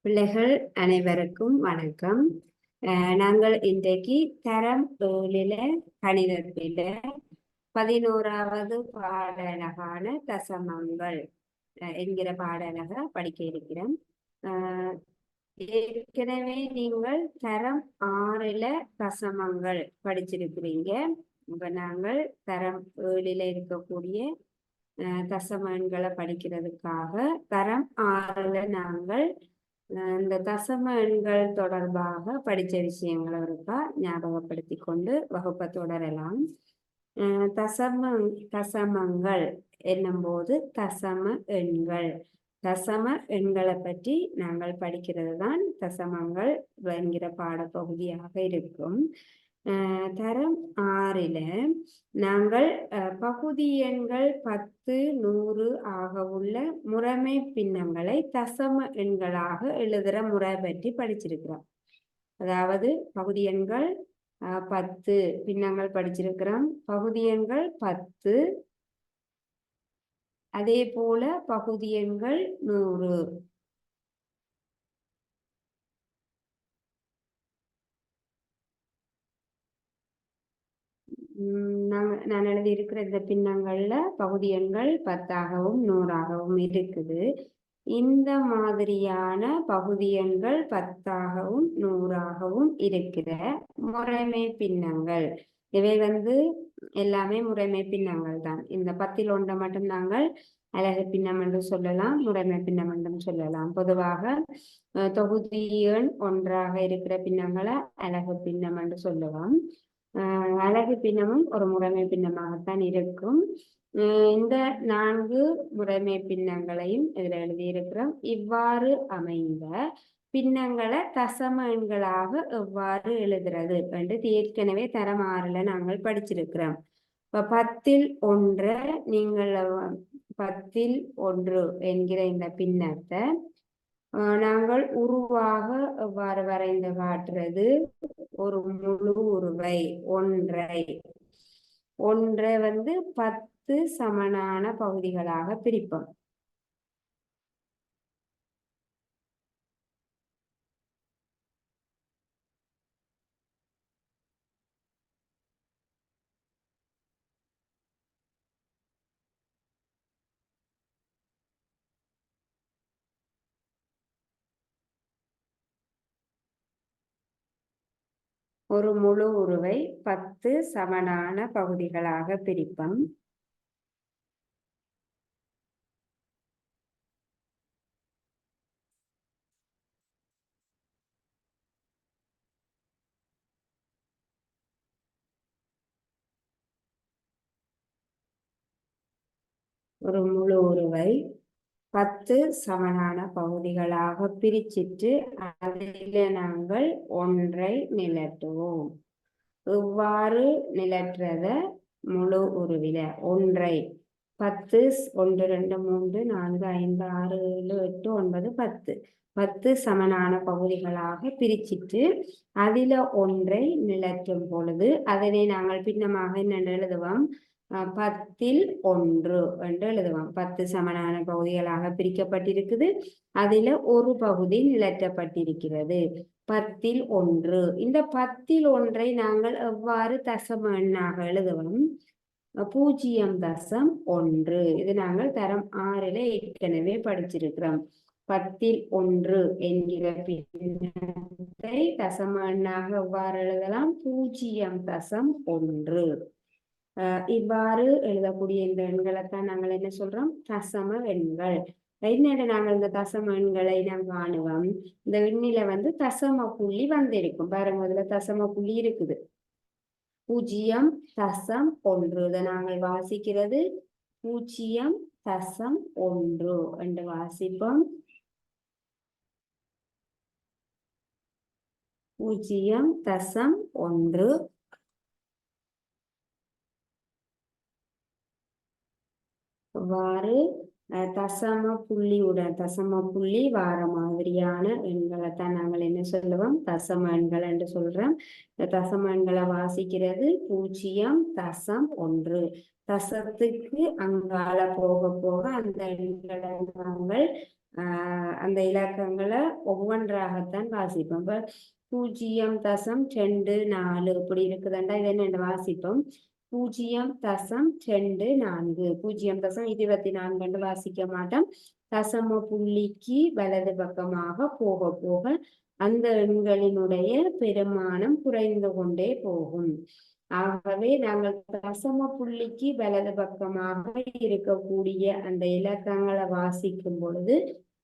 பிள்ளைகள் அனைவருக்கும் வணக்கம். நாங்கள் இன்றைக்கு தரம் 7 கணிதத்தில 11வது பாடலகான தசமங்கள் என்கிற பாடலக படிக்க இருக்கிறோம். ஏற்கனவே நீங்கள் தரம் 6 தசமங்கள் படிச்சிருக்கிறீங்க. இப்ப நாங்கள் தரம் 7 இருக்கக்கூடிய தசம எண்களை படிக்கிறதுக்காக தரம் 6 நாங்கள் இந்த தசம எண்கள் தொடர்பாக படித்த விஷயங்களை இருக்கா ஞாபகப்படுத்தி கொண்டு வகுப்பை தொடரலாம். தசமங்கள் என்னும்போது தசம எண்களை பற்றி நாங்கள் படிக்கிறது தான் தசமங்கள் என்கிற பாடப்பகுதியாக இருக்கும். தரம் 6 நாங்கள் பகுதி எண்கள் 10, 100 ஆக உள்ள முறைமை பின்னங்களை தசம எண்களாக எழுதுற முறை பற்றி படிச்சிருக்கிறோம். அதாவது பகுதி எண்கள் 10 பின்னங்கள் படிச்சிருக்கிறோம். பகுதி எண்கள் 10, அதே போல பகுதி எண்கள் 100. நான் எழுதி இருக்கிற இந்த பின்னங்கள்ல பகுதி எண்கள் 10ஆகவும் 100ஆகவும் இருக்குது. இந்த மாதிரியான பகுதி எண்கள் 10ஆகவும் 100ஆகவும் இருக்கிற முறைமை பின்னங்கள் இவை எல்லாமே முறைமை பின்னங்கள் தான். இந்த 10ல் ஒன்றை மட்டும் நாங்கள் அலகு பின்னம் என்று சொல்லலாம், முறைமை பின்னம் என்றும் சொல்லலாம். பொதுவாக தொகுதி எண் 1ஆக இருக்கிற பின்னங்களை அலகு பின்னம் என்று சொல்லுவோம். அலகு பின்னமும் ஒரு முறைமை பின்னமாகத்தான் இருக்கும். இந்த 4 முறைமை பின்னங்களையும் இதில் எழுதியிருக்கிறோம். இவ்வாறு அமைந்த பின்னங்களை தசம எண்களாக எவ்வாறு எழுதுறது என்று ஏற்கனவே தரம் 6 நாங்கள் படிச்சிருக்கிறோம். இப்போ 10ல் 1 நீங்கள் 10ல் 1 என்கிற இந்த பின்னத்தை நாங்கள் உருவாக எவ்வாறு வரைந்து காட்டுறது? ஒரு முழு உருவை ஒன்றை 10 சமனான பகுதிகளாக பிரிப்போம். ஒரு முழு உருவை 10 சமனான பகுதிகளாக பிரிப்போம். ஒரு முழு உருவை 10 சமனான பகுதிகளாக பிரிச்சிட்டு அதில் நாங்கள் ஒன்றை நிலட்டுவோம். இவ்வாறு நிலற்றத முழு உருவில ஒன்றை 10 1 2 3 4 5 6 7 8 9 10 சமனான பகுதிகளாக பிரிச்சிட்டு அதில் ஒன்றை நிலற்றும் பொழுது அதனை நாங்கள் பின்னமாக என்ன எழுதுவோம்? 10ல் 1 என்று எழுதுவோம். 10 சமனான பகுதிகளாக பிரிக்கப்பட்டிருக்குது. அதில் ஒரு பகுதி நிலற்றப்பட்டிருக்கிறது. 10ல் 1. இந்த 10ல் 1 நாங்கள் எவ்வாறு தசம எண்ணாக எழுதுவோம்? 0.1. இது நாங்கள் தரம் 6 ஏற்கனவே படிச்சிருக்கிறோம். 10ல் 1 என்கிற பின்னத்தை தசம எண்ணாக எவ்வாறு எழுதலாம்? 0.1. இவ்வாறு எழுதக்கூடிய இந்த எண்களைத்தான் நாங்கள் என்ன சொல்றோம்? தசம எண்கள். என்னென்ன நாங்கள் இந்த தசம எண்களை நாம் காணுவோம். இந்த எண்ணில தசம புள்ளி வந்திருக்கும். பாருங்க, அதுல தசம புள்ளி இருக்குது. 0.1. இதை நாங்கள் வாசிக்கிறது 0.1 என்று வாசிப்போம். 0.1. இவ்வாறு தசம புள்ளி வார மாதிரியான எண்களைத்தான் நாங்கள் என்ன சொல்லுவோம்? தசம எண்கள் என்று சொல்றோம். இந்த தசம எண்களை வாசிக்கிறது 0.1. தசத்துக்கு அங்கால போக போக அந்த எண்களை நாங்கள் அந்த இலக்கங்களை ஒவ்வொன்றாகத்தான் வாசிப்போம். இப்போ 0.24 இப்படி இருக்குதுண்டா இது என்ன வாசிப்போம் 0.24 0.24 வாசிக்க மாட்டோம். தசம புள்ளிக்கு வலது பக்கமாக போக போக அந்த எண்களினுடைய பெருமானம் குறைந்து கொண்டே போகும். ஆகவே நாங்கள் தசம புள்ளிக்கு வலது பக்கமாக இருக்கக்கூடிய அந்த இலக்கங்களை வாசிக்கும் பொழுது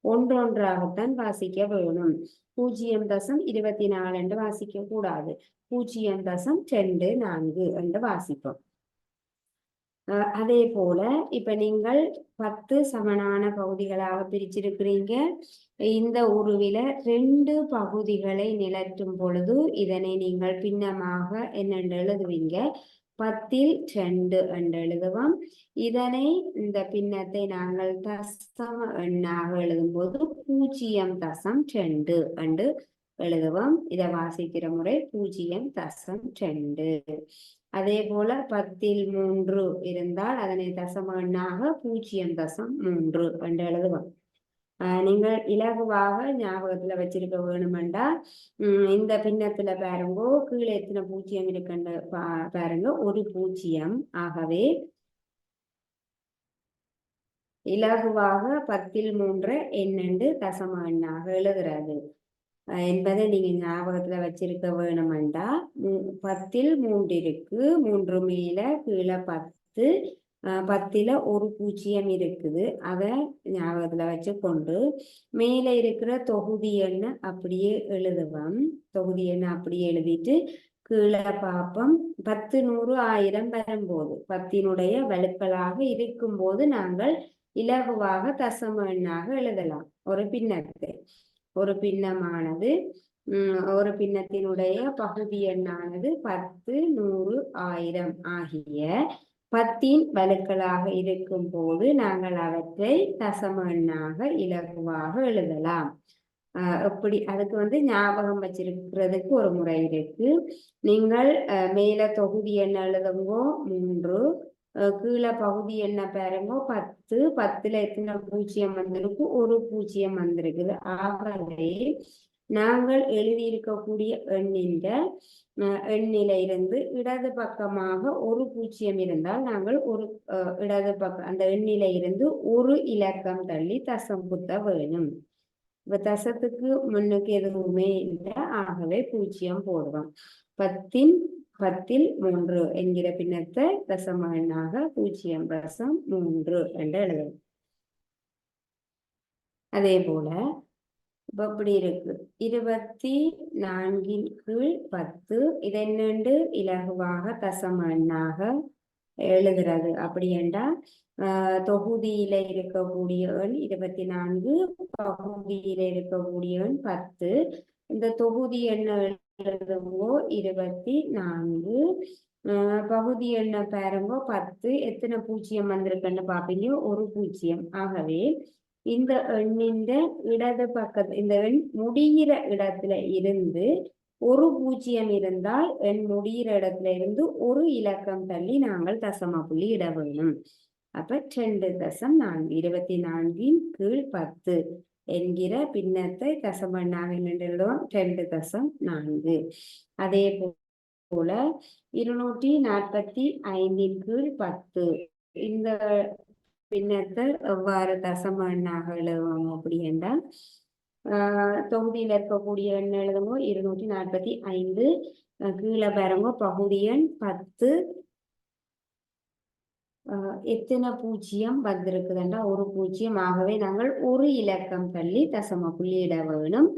ஒன்றொன்றாகத்தான் வாசிக்க வேணும். 0.24 என்று வாசிக்க கூடாது. 0.24 என்று வாசிப்போம். அதே போல இப்ப நீங்கள் 10 சமனான பகுதிகளாக பிரிச்சிருக்கிறீங்க. இந்த உருவில 2 பகுதிகளை நிலற்றும் பொழுது இதனை நீங்கள் பின்னமாக என்னென்று எழுதுவீங்க 10 என்று எழுதுவோம். இதனை இந்த பின்னத்தை நாங்கள் தசம எண்ணாக எழுதும் போது 0.2 என்று எழுதுவோம். இதை வாசிக்கிற முறை 0.2. அதே போல 10 இருந்தால் அதனை தசம எண்ணாக 0.3 என்று எழுதுவோம். நீங்கள் இலகுவாக ஞாபகத்துல வச்சிருக்க வேணுமெண்டா இந்த பின்னத்துல பாருங்கோ கீழே எத்தனை 0 இருக்குன்னு பாருங்க, ஒரு 0. ஆகவே இலகுவாக 10 என்னென்று தசம எண்ணாக எழுதுறது என்பதை நீங்க ஞாபகத்துல வச்சிருக்க வேணுமெண்டா 10 இருக்கு, 3 மேல கீழே 10, 10ல ஒரு 0 இருக்குது. அதை ஞாபகத்துல வச்சு கொண்டு மேல இருக்கிற தொகுதி எண்ணை அப்படியே எழுதுவோம். தொகுதி எண்ணை அப்படியே எழுதிட்டு கீழே பார்ப்போம். 10, 100, 1000 வரும்போது 10னுடைய வலுக்களாக இருக்கும்போது நாங்கள் இலகுவாக தசம எண்ணாக எழுதலாம். ஒரு பின்னத்தை ஒரு பின்னமானது ஒரு பின்னத்தினுடைய பகுதி எண்ணானது 10, 100, 1000 ஆகிய 10 வலுக்களாக இருக்கும் போது நாங்கள் அவற்றை தசம எண்ணாக இலகுவாக எழுதலாம். எப்படி அதுக்கு ஞாபகம் வச்சிருக்கிறதுக்கு ஒரு முறை இருக்கு. நீங்கள் மேல தொகுதி எண்ண எழுதுங்கோ 3, கீழே பகுதி என்ன பாருங்க 10, 10ல எத்தனை 0 வந்திருக்கு, ஒரு 0 வந்திருக்குது. ஆகவே நாங்கள் எழுதியிருக்கக்கூடிய எண்ணில இருந்து இடது பக்கமாக ஒரு 0 இருந்தால் நாங்கள் ஒரு இடது பக்கம் அந்த எண்ணில இருந்து ஒரு இலக்கம் தள்ளி தசம் குத்த வேணும். இப்ப தசத்துக்கு முன்னுக்கு எதுவுமே இல்லை, ஆகவே 0 போடுவோம். 10ல் 3 என்கிற பின்னத்தை தசம எண்ணாக 0.3 என்று எழுதும். அதே போல இப்படி இருக்கு 24/10 இதென்னண்டு இலகுவாக தசம எண்ணாக எழுதுறது. அப்படி என்றால் தொகுதியில இருக்கக்கூடிய எண் 24, பகுதியில இருக்கக்கூடிய எண் 10. இந்த தொகுதி எண்ண எழுதுங்கோ 24, பகுதி எண்ண பாருங்கோ 10, எத்தனை 0 வந்திருக்குன்னு பாப்பீங்க, ஒரு 0. ஆகவே இந்த எண்ணின் இடது பக்கத்து இந்த எண் முடிகிற இடத்துல இருந்து ஒரு 0 இருந்தால் எண் முடிகிற இடத்துல இருந்து ஒரு இலக்கம் தள்ளி நாங்கள் தசம புள்ளி இட வேணும். அப்ப 2.4 24/10 என்கிற பின்னத்தை தசம எண்ணாக எழுதுவோம் 2.4. அதே போல 245/10 இந்த பின்னத்தை எவ்வாறு தசம எண்ணாக எழுதுவோம் அப்படி என்றால் தொகுதியில் இருக்கக்கூடிய எண் எழுதுவோம் 245, கீழே பாருங்க பகுதி எண் 10, எத்தனை 0 வந்திருக்குதுண்டா ஒரு 0. ஆகவே நாங்கள் ஒரு இலக்கம் தள்ளி தசம புள்ளி இட வேணும்.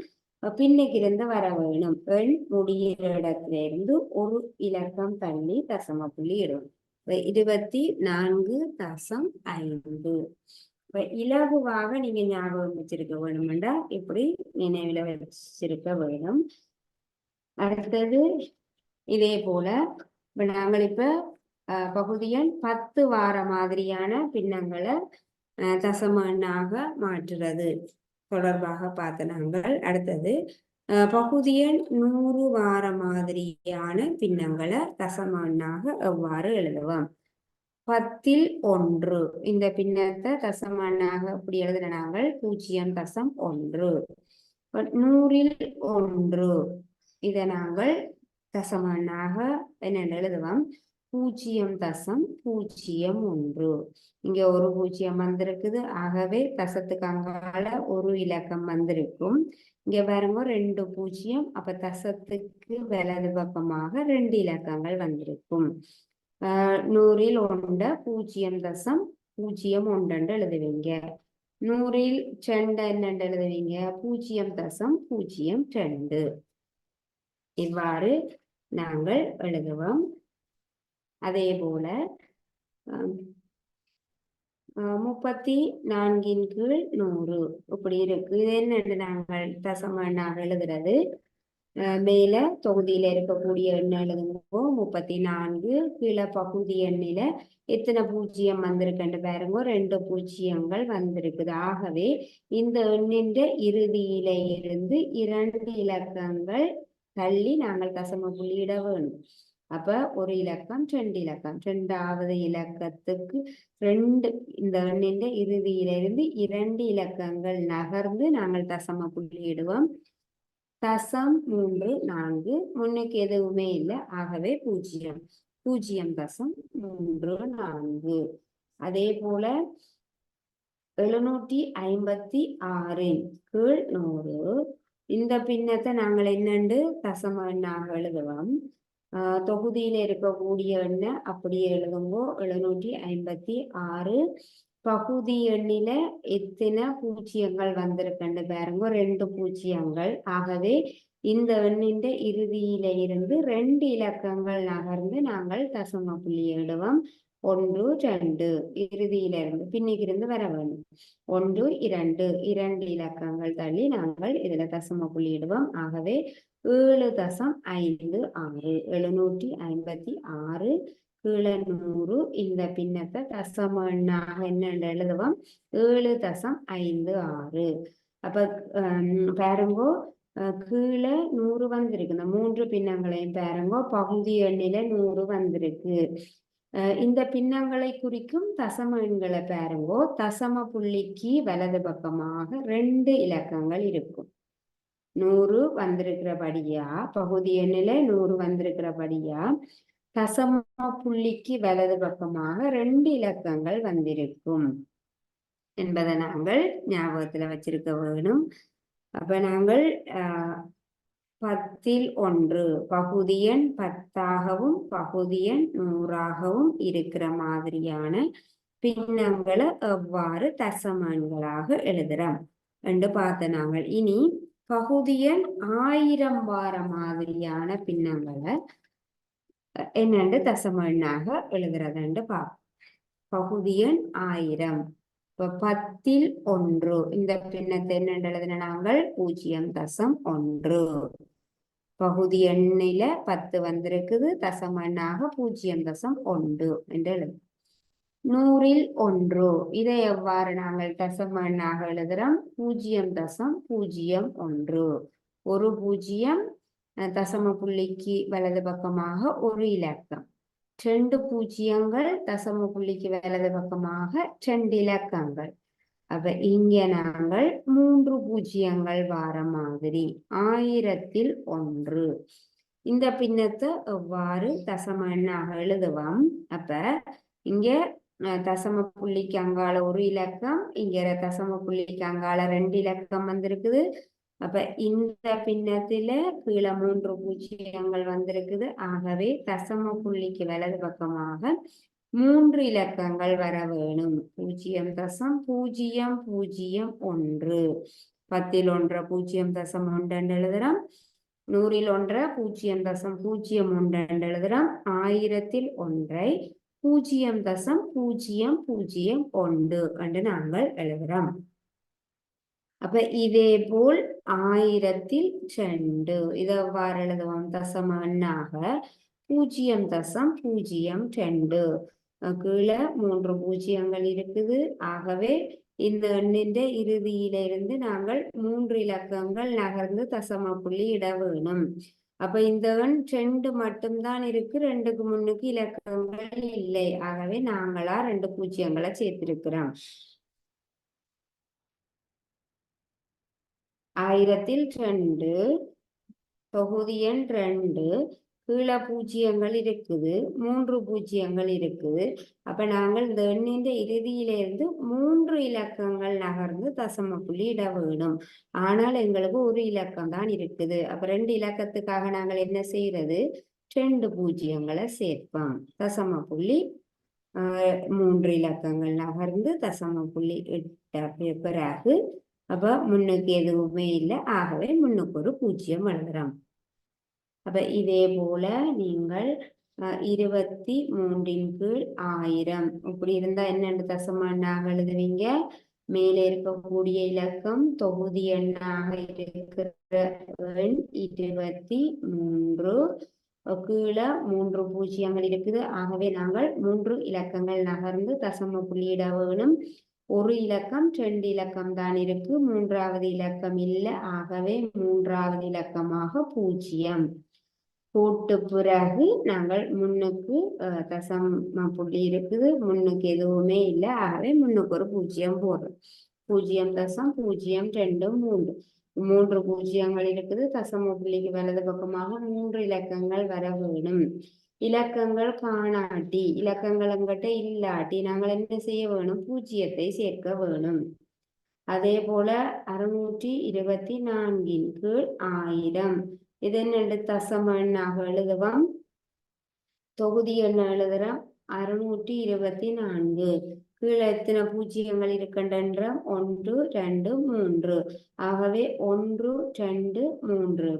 பின்னுக்கு இருந்து வர வேணும். எண் முடிகிற இடத்துல இருந்து ஒரு இலக்கம் தள்ளி தசம புள்ளி இடும். 24.5. இலகுவாக நீங்க ஞாபகம் வச்சிருக்க வேணும்டா இப்படி நினைவுல வச்சிருக்க வேணும். அடுத்தது இதே போல நாங்கள் இப்ப பகுதி எண் 10 வார மாதிரியான பின்னங்களை தசம எண்ணாக மாற்றுறது தொடர்பாக பார்த்த நாங்கள். அடுத்தது பகுதி எண் 100 வார மாதிரியான பின்னங்களை தசம எண்ணாக எவ்வாறு எழுதுவோம். 10ல் 1 இந்த பின்னத்தை தசம எண்ணாக இப்படி எழுதுன நாங்கள் 0.1. 100ல் 1 இதை நாங்கள் தசம எண்ணாக என்ன எழுதுவோம் 0.01. இங்க ஒரு 0 வந்திருக்குது. ஆகவே தசத்துக்கு அங்கால ஒரு இலக்கம் வந்திருக்கும். இங்க பாருங்க 2 0. அப்ப தசத்துக்கு வலது பக்கமாக 2 இலக்கங்கள் வந்திருக்கும். 100ல் 1 0.01 எழுதுவீங்க. 100ல் 2 என்னென்று எழுதுவீங்க 0.02. இவ்வாறு நாங்கள் எழுதுவோம். அதே போல 34ன் கீழ் 100 இப்படி இருக்கு. இது என்னென்று நாங்கள் தசம எண்ணாக எழுதுறது. மேல தொகுதியில இருக்கக்கூடிய எண்ணை எழுதுங்கோ 34. கீழே பகுதி எண்ணில எத்தனை 0 வந்திருக்குன்னு பாருங்க 2 பூஜ்ஜியங்கள் வந்திருக்குது. ஆகவே இந்த எண்ணின் இறுதியில இருந்து 2 இலக்கங்கள் தள்ளி நாங்கள் தசம புள்ளியிட வேணும். அப்ப ஒரு இலக்கம் 2 இலக்கம் 2வது இலக்கத்துக்கு 2 இந்த எண்ணின் இறுதியிலிருந்து 2 இலக்கங்கள் நகர்ந்து நாங்கள் தசம புள்ளியிடுவோம். 0.34 முன்னுக்கு எதுவுமே இல்லை. ஆகவே 0 0.34. அதே போல 756ன் கீழ் 100 இந்த பின்னத்தை நாங்கள் என்னண்டு தசம எண்ணாக எழுதுவோம். தொகுதியில இருக்கக்கூடிய எண்ணை அப்படியே எழுதுங்கோ 756. பகுதி எண்ணில எத்தனை பூஜ்ஜியங்கள் வந்திருக்குன்னு பாருங்க 2 பூஜ்ஜியங்கள். ஆகவே இந்த எண்ணின் இறுதியில இருந்து 2 இலக்கங்கள் நகர்ந்து நாங்கள் தசம புள்ளியிடுவோம். 1 2 இறுதியில இருந்து பின்னிக்கு இருந்து வர வேணும். 1 2 2 இலக்கங்கள் தள்ளி நாங்கள் இதுல தசம புள்ளியிடுவோம். ஆகவே 7.56 756 கீழே 100 இந்த பின்னத்தை தசம எண்ணாக என்ன எழுதுவோம் 7.56. அப்ப பாருங்கோ கீழே 100 வந்திருக்கு. இந்த 3 பின்னங்களையும் பாருங்கோ பகுதி எண்ணில 100 வந்திருக்கு. இந்த பின்னங்களை குறிக்கும் தசம எண்களை பாருங்கோ தசம புள்ளிக்கு வலது பக்கமாக 2 இலக்கங்கள் இருக்கும். 100 வந்திருக்கிறபடியா பகுதி எண்ணில 100 வந்திருக்கிறபடியா தசம புள்ளிக்கு வலது பக்கமாக 2 இலக்கங்கள் வந்திருக்கும் என்பதை நாங்கள் ஞாபகத்துல வச்சிருக்க வேணும். அப்ப நாங்கள் 10ல் 1 பகுதி எண் 10ஆகவும் பகுதி எண் 100ஆகவும் இருக்கிற மாதிரியான பின்னங்களை எவ்வாறு தசம எண்களாக எழுதுறோம் என்று பார்த்த நாங்கள் இனி பகுதி எண் 1000 வார மாதிரியான பின்னங்களை என்னென்று தசம எண்ணாக எழுதுறதுன்னு பார்ப்போம். பகுதி எண் 1000. இப்போ 10ல் 1 இந்த பின்னத்தை என்னென்று எழுதின நாங்கள் 0.1. பகுதி எண்ணில 10 வந்திருக்குது. தசம எண்ணாக 0.1 என்று எழுது. 100ல் 1 இதை எவ்வாறு நாங்கள் தசம எண்ணாக எழுதுறோம் 0.01. ஒரு 0 தசம புள்ளிக்கு வலது பக்கமாக ஒரு இலக்கம். 2 பூஜ்ஜியங்கள் தசம புள்ளிக்கு வலது பக்கமாக 2 இலக்கங்கள். அப்ப இங்க நாங்கள் 3 பூஜ்ஜியங்கள் வார மாதிரி 1000ல் 1 இந்த பின்னத்தை எவ்வாறு தசம எண்ணாக எழுதுவோம். அப்ப இங்க தசம புள்ளிக்கு அங்கால ஒரு இலக்கம் இங்க தசம புள்ளிக்கு அங்கால 2 இலக்கம் வந்திருக்குது. அப்ப இந்த பின்னத்துல கீழே 3 பூஜ்ஜியங்கள் வந்திருக்குது. ஆகவே தசம புள்ளிக்கு வலது பக்கமாக 3 இலக்கங்கள் வர வேணும். 0.001. 10ல் 1 0.1 எழுதுறோம். 100ல் 1 0.01 எழுதுறோம். 1000ல் 1 0.001 என்று நாங்கள் எழுதுறோம். அப்ப இதே போல் 1000ல் 2 இதை எவ்வாறு எழுதுவோம் தசம எண்ணாக 0.02. கீழே 3 பூஜ்ஜியங்கள் இருக்குது. ஆகவே இந்த எண்ணின் இறுதியிலிருந்து நாங்கள் 3 இலக்கங்கள் நகர்ந்து தசம புள்ளி இட வேணும். அப்ப இந்த எண் 2 மட்டும்தான் இருக்கு, 2க்கு முன்னுக்கு இலக்கங்கள் இல்லை. ஆகவே நாங்களா 2 பூஜ்ஜியங்களை சேர்த்திருக்கிறோம். 1000-ல் 2 தொகுதி எண் 2 கீழே பூஜ்ஜியங்கள் இருக்குது, 3 பூஜ்ஜியங்கள் இருக்குது. அப்ப நாங்கள் இந்த எண்ணின் இறுதியிலிருந்து 3 இலக்கங்கள் நகர்ந்து தசம புள்ளி இட வேணும். ஆனால் எங்களுக்கு ஒரு இலக்கம் தான் இருக்குது. அப்ப 2 இலக்கத்துக்காக நாங்கள் என்ன செய்யறது, 2 பூஜ்ஜியங்களை சேர்ப்போம். தசம புள்ளி 3 இலக்கங்கள் நகர்ந்து தசம புள்ளி இட்ட பிறகு அப்ப முன்னுக்கு எதுவுமே இல்லை, ஆகவே முன்னுக்கு ஒரு பூஜ்ஜியம் எழுதுறோம். அப்ப இதே போல நீங்கள் 23 கீழ் 1000 இப்படி இருந்தா என்னென்று தசம எண்ணாக எழுதுவீங்க. மேலே இருக்கக்கூடிய இலக்கம் தொகுதி எண்ணாக இருக்கிற எண் 23, கீழே 3 பூஜ்ஜியங்கள் இருக்குது. ஆகவே நாங்கள் 3 இலக்கங்கள் நகர்ந்து தசம புள்ளியிட வேணும். ஒரு இலக்கம் 2 இலக்கம் தான் இருக்கு, 3வது இலக்கம் இல்லை. ஆகவே 3வது இலக்கமாக 0 போட்டு பிறகு நாங்கள் முன்னுக்கு தசம புள்ளி இருக்குது, முன்னுக்கு எதுவுமே இல்லை. ஆகவே முன்னுக்கு ஒரு பூஜ்ஜியம் போடுறோம். 0.023 3 பூஜ்ஜியங்கள் இருக்குது. தசம புள்ளிக்கு வலது பக்கமாக 3 இலக்கங்கள் வர வேணும். இலக்கங்கள் காணாட்டி, இலக்கங்கள் எங்கிட்ட இல்லாட்டி நாங்கள் என்ன செய்ய வேணும், பூஜ்ஜியத்தை சேர்க்க வேணும். அதே போல 624 கீழ் 1000 இது என்ன தசம எண்ணாக எழுதுவோம். தொகுதி எண்ண எழுதுறோம் 624. கீழே எத்தனை பூஜ்ஜியங்கள் இருக்கின்ற 1 2 3. ஆகவே 1 2 3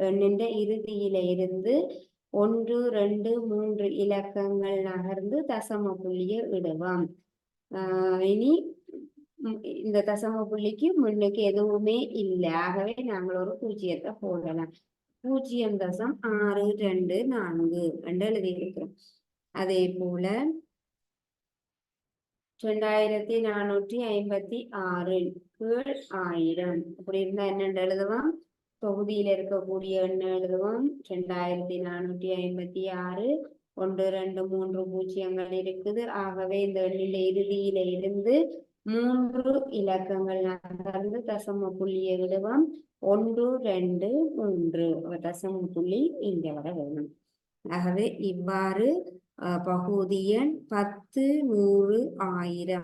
எண்ணின் இறுதியில இருந்து 1 2 3 இலக்கங்கள் நகர்ந்து தசம புள்ளியை இடுவோம். இனி இந்த தசம புள்ளிக்கு முன்னுக்கு எதுவுமே இல்லை. ஆகவே நாங்கள் ஒரு பூஜ்ஜியத்தை போடலாம். 0.624 என்று எழுதியிருக்கிறோம். அதே போல 2456 கீழ் 1000 அப்படி இருந்தா என்னென்று எழுதுவோம். தொகுதியில இருக்கக்கூடிய எண்ணை எழுதுவோம். 2456 1 2 3 பூஜ்ஜியங்கள் இருக்குது. ஆகவே இந்த எண்ணில இறுதியில இருந்து 3 இலக்கங்கள் நகர்ந்து தசம புள்ளியை விடுவோம். 1 2 3 தசம புள்ளி இங்க வர வேணும். ஆகவே இவ்வாறு பகுதி எண் 10 100 1000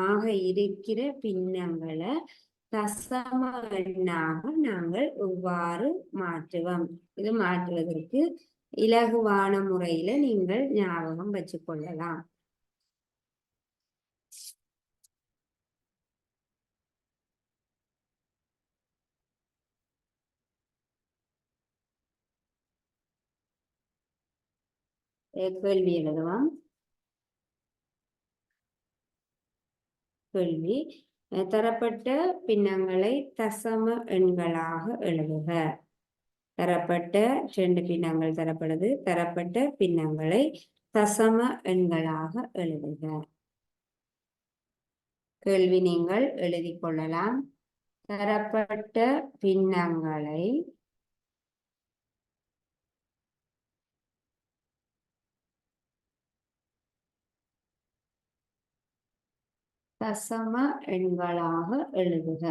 ஆக இருக்கிற பின்னங்களை தசம எண்ணாக நாங்கள் இவ்வாறு மாற்றுவோம். இது மாற்றுவதற்கு இலகுவான முறையில நீங்கள் ஞாபகம் வச்சு கொள்ளலாம். கேள்வி எழுதுவோம். கேள்வி, தரப்பட்ட பின்னங்களை தசம எண்களாக எழுதுக. தரப்பட்ட 2 பின்னங்கள் தரப்படுது. தரப்பட்ட பின்னங்களை தசம எண்களாக எழுதுக. கேள்வி நீங்கள் எழுதி கொள்ளலாம். தரப்பட்ட பின்னங்களை தசம எண்களாக எழுதுக.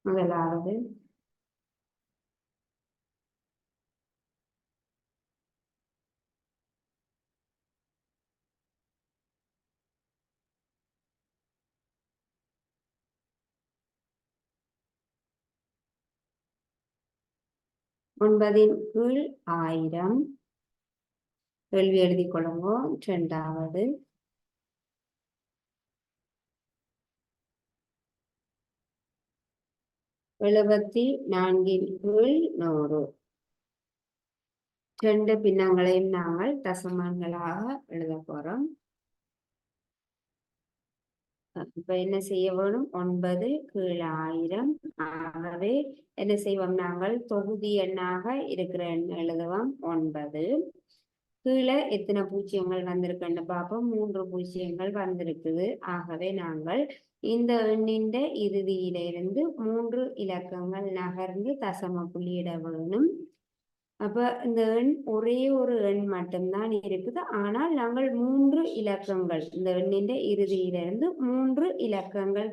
முதலாவது ஒன்பதின் கீழ் 1000. கேள்வி எழுதி கொள்ளுங்க. இரண்டாவது 74 கீழ் 100. 2 பின்னங்களையும் நாங்கள் தசமங்களாக எழுத போறோம். இப்ப என்ன செய்ய வேணும்? 9 கீழ் 1000. ஆகவே என்ன செய்வோம்? நாங்கள் தொகுதி எண்ணாக இருக்கிற எண் எழுதுவோம் 9. கீழே எத்தனை பூஜ்ஜியங்கள் வந்திருக்குன்னு பார்ப்போம். 3 பூஜ்ஜியங்கள் வந்திருக்குது. ஆகவே நாங்கள் இந்த எண்ணின் இறுதியிலிருந்து 3 இலக்கங்கள் நகர்ந்து தசம புள்ளியிட வேணும். அப்ப இந்த எண் ஒரே ஒரு எண் மட்டும்தான் இருக்குது. ஆனால் நாங்கள் 3 இலக்கங்கள் இந்த எண்ணின் இறுதியிலிருந்து 3 இலக்கங்கள்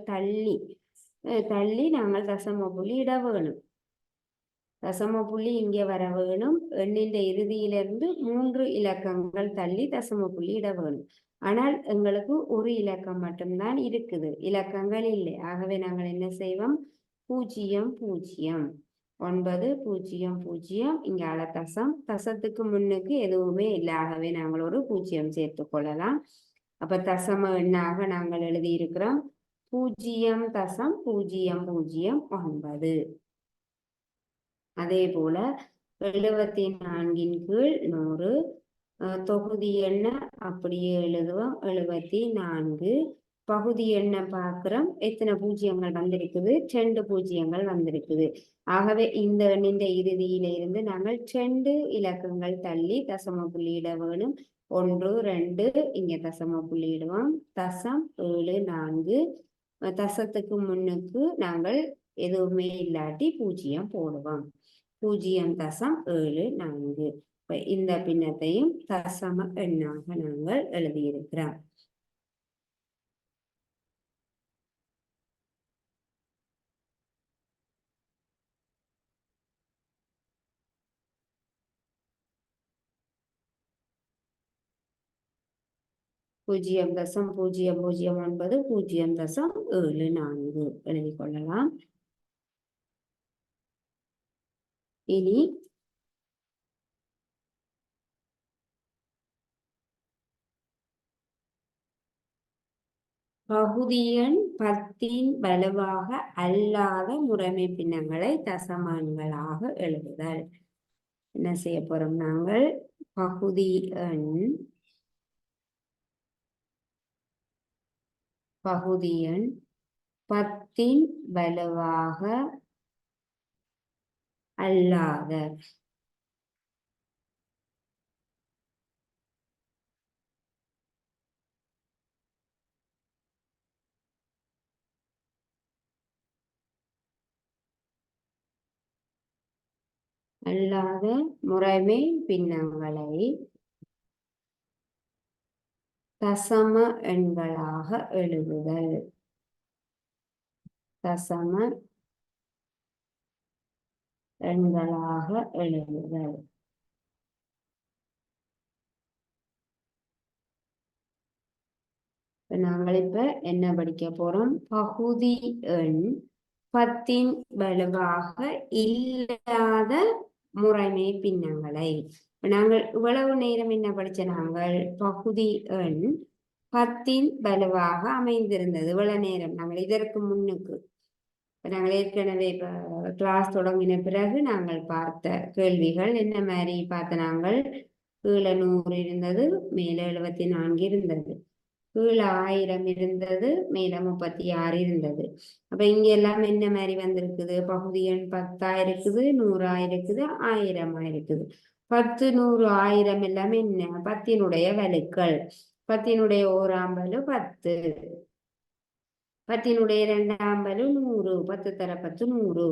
தள்ளி நாங்கள் தசம புள்ளி இட வேணும். தசம புள்ளி இங்கே வர வேணும். எண்ணின் இறுதியிலிருந்து 3 இலக்கங்கள் தள்ளி தசம புள்ளி இட வேணும். ஆனால் எங்களுக்கு ஒரு இலக்கம் மட்டும்தான் இருக்குது, இலக்கங்கள் இல்லை. ஆகவே நாங்கள் என்ன செய்வோம்? 0 0 9 0 0 இங்கால தசத்துக்கு முன்னுக்கு எதுவுமே இல்லை. ஆகவே நாங்கள் ஒரு 0 சேர்த்து கொள்ளலாம். அப்ப தசம எண்ணாக நாங்கள் எழுதியிருக்கிறோம் 0.009. அதே போல 74 கீழ் 100 தொகுதி எண்ண அப்படியே எழுதுவோம். 74 பகுதி எண்ணை பார்க்கிறோம். எத்தனை பூஜ்ஜியங்கள் வந்திருக்குது? 2 பூஜ்ஜியங்கள் வந்திருக்குது. ஆகவே இந்த எண்ணின் இறுதியில இருந்து நாங்கள் 2 இலக்கங்கள் தள்ளி தசம புள்ளியிட வேணும். 1 2 இங்க தசம புள்ளியிடுவோம். 0.74. தசத்துக்கு முன்னுக்கு நாங்கள் எதுவுமே இல்லாட்டி 0 போடுவோம். 0.74. இந்த பின்னத்தையும் தசம எண்ணாக நாங்கள் எழுதியிருக்கிறோம். பூஜ்ஜியம் தசம் 0.009 0.74 எழுதிக் கொள்ளலாம். இனி பகுதி எண் 10 வலுவாக அல்லாத முறைமை பின்னங்களை தசம எண்களாக எழுதுதல். என்ன செய்ய போறோம்? நாங்கள் பகுதி எண் பகுதி எண் 10 வலுவாக அல்லாத முறைமை பின்னங்களை தசம எண்களாக எழுதுதல். தசம எண்களாக எழுதுதல். நாங்கள் இப்ப என்ன படிக்க போறோம்? பகுதி எண் 10 வலுவாக இல்லாத முறைமை பின்னங்களை. நாங்கள் இவ்வளவு நேரம் என்ன படிச்ச? நாங்கள் பகுதி எண் 10 வலுவாக அமைந்திருந்தது. இவ்வளவு நேரம் நாங்கள் இதற்கு முன்னுக்கு நாங்கள் ஏற்கனவே இப்ப கிளாஸ் தொடங்கின பிறகு நாங்கள் பார்த்த கேள்விகள் என்ன மாதிரி பார்த்த? நாங்கள் கீழே 100 இருந்தது, மேல 74 இருந்தது, கீழே 1000 இருந்தது, மேல 36 இருந்தது. அப்ப இங்க எல்லாம் என்ன மாதிரி வந்திருக்குது? பகுதி எண் 10 இருக்குது, 100 இருக்குது, 1000 இருக்குது. 10 100 1000 எல்லாம் என்ன? 10 வலுக்கள். 10 ஓராம் வலு 10, 10 இரண்டாம் வலு 100, 10 தர 10 100,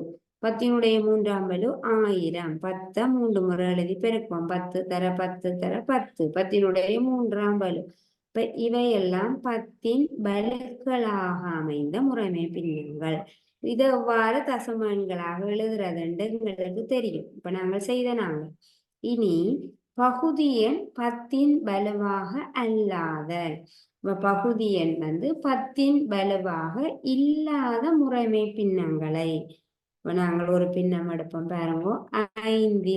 10 மூன்றாம் வலு 1000. 10 3 முறை எழுதி பெருக்குவோம். 10 தர 10 தர 10, 10 மூன்றாம் வலு. இப்ப இவையெல்லாம் 10 வலுக்களாக அமைந்த முறைமை பின்னங்கள். இது எவ்வாறு தசம எண்களாக எழுதுறதுன்னு எங்களுக்கு தெரியும். இப்ப நாங்கள் செய்த நாங்கள் இனி பகுதி எண் 10 வலுவாக அல்லாத பகுதி எண் 10 வலுவாக இல்லாத முறைமை பின்னங்களை நாங்கள் ஒரு பின்னம் எடுப்போம். பாருங்க, 5